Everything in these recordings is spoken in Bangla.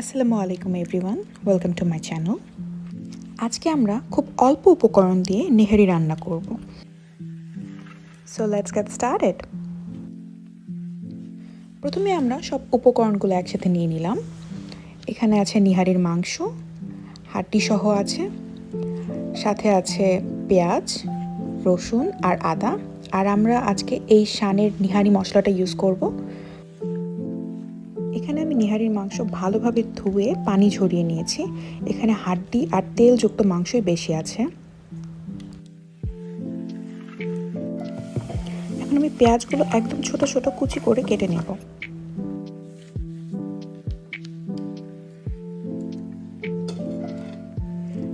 আসসালামু আলাইকুম everyone, welcome to my channel. আজকে আমরা খুব অল্প উপকরণ দিয়ে নেহারি রান্না করব। So let's get started. প্রথমে আমরা সব উপকরণগুলো একসাথে নিয়ে নিলাম। এখানে আছে নিহারির মাংস, হাড্ডি সহ আছে, সাথে আছে পেঁয়াজ, রসুন আর আদা। আর আমরা আজকে এই শানের নিহারি মশলাটা ইউজ করব। এখানে আমি নিহারির মাংস ভালোভাবে ধুয়ে পানি ঝরিয়ে নিয়েছি। এখানে হাড্ডি আর তেলযুক্ত মাংসই বেশি আছে। এখন আমি পেঁয়াজগুলো একদম ছোট ছোট কুচি করে কেটে নেব।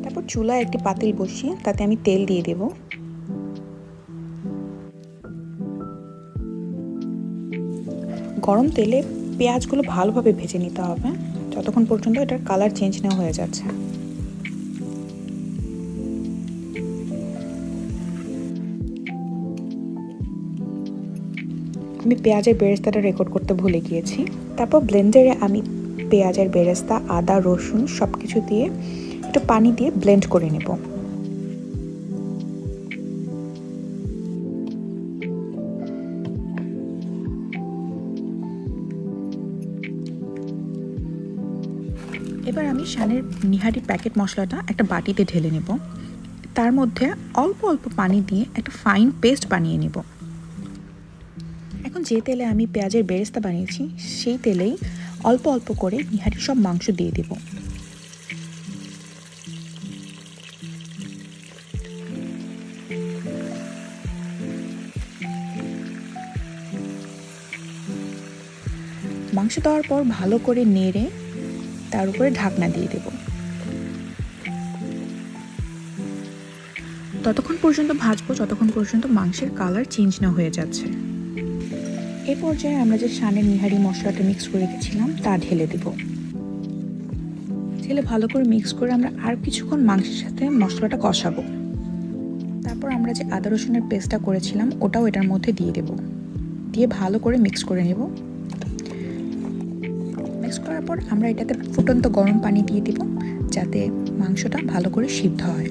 তারপর চুলায় একটি পাতিল বসিয়ে তাতে আমি তেল দিয়ে দেব। গরম তেলে পেঁয়াজগুলো ভালোভাবে ভেজে নিতে হবে যতক্ষণ পর্যন্ত এটার কালার চেঞ্জ না হয়ে যাচ্ছে। আমি পেঁয়াজের বেরেস্তাটা রেকর্ড করতে ভুলে গিয়েছি। তারপর ব্লেন্ডারে আমি পেঁয়াজের বেরেস্তা, আদা, রসুন সব কিছু দিয়ে একটু পানি দিয়ে ব্লেন্ড করে নেব। এবার আমি শানের নিহারি প্যাকেট মশলাটা একটা বাটিতে ঢেলে নেব। তার মধ্যে অল্প অল্প পানি দিয়ে একটা ফাইন পেস্ট বানিয়ে নেব। এখন যে তেলে আমি পেঁয়াজের বেরেস্তা বানিয়েছি সেই তেলেই অল্প অল্প করে নিহারির সব মাংস দিয়ে দেব। মাংস দেওয়ার পর ভালো করে নেড়ে তার উপরে ঢাকনা দিয়ে দেব। ততক্ষণ পর্যন্ত ভাজবো যতক্ষণ পর্যন্ত মাংসের কালার চেঞ্জ না হয়ে যাচ্ছে। এই পর্যায়ে আমরা যে শানের নিহারি মশলাটা মিক্স করে রেখেছিলাম তা ঢেলে দেব। ঢেলে ভালো করে মিক্স করে আমরা আর কিছুক্ষণ মাংসের সাথে মশলাটা কষাবো। তারপর আমরা যে আদা রসুনের পেস্টটা করেছিলাম ওটাও এটার মধ্যে দিয়ে দেব। দিয়ে ভালো করে মিক্স করে নেব। মিক্স করার পর আমরা এটাতে ফুটন্ত গরম পানি দিয়ে দেব যাতে মাংসটা ভালো করে সিদ্ধ হয়।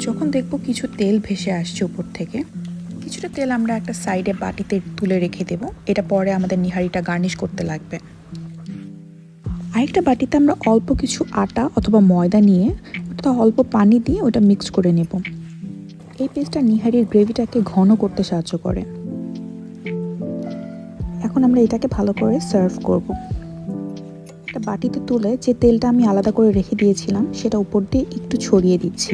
যখন দেখবো কিছু তেল ভেসে আসছে উপর থেকে, কিছুটা তেল আমরা একটা সাইডে বাটিতে তুলে রেখে দেব। এটা পরে আমাদের নিহারিটা গার্নিশ করতে লাগবে। আরেকটা বাটিতে আমরা অল্প কিছু আটা অথবা ময়দা নিয়ে ওটা অল্প পানি দিয়ে ওটা মিক্স করে নেব। এই পেস্টটা নিহারির গ্রেভিটাকে ঘন করতে সাহায্য করে। এখন আমরা এটাকে ভালো করে সার্ভ করব। একটা বাটিতে তুলে যে তেলটা আমি আলাদা করে রেখে দিয়েছিলাম সেটা উপর দিয়ে একটু ছড়িয়ে দিচ্ছি।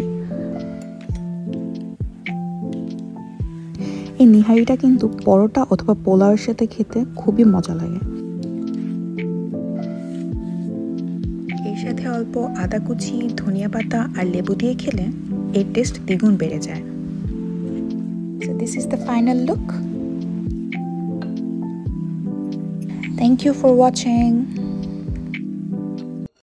এই নিহারিটা কিন্তু পরোটা অথবা পোলাওয়ের সাথে খেতে খুবই মজা লাগে। এর সাথে অল্প আদা কুচি, ধনিয়া পাতা আর লেবু দিয়ে খেলে এর টেস্ট দ্বিগুণ বেড়ে যায়। So this is the final look. Thank you for watching.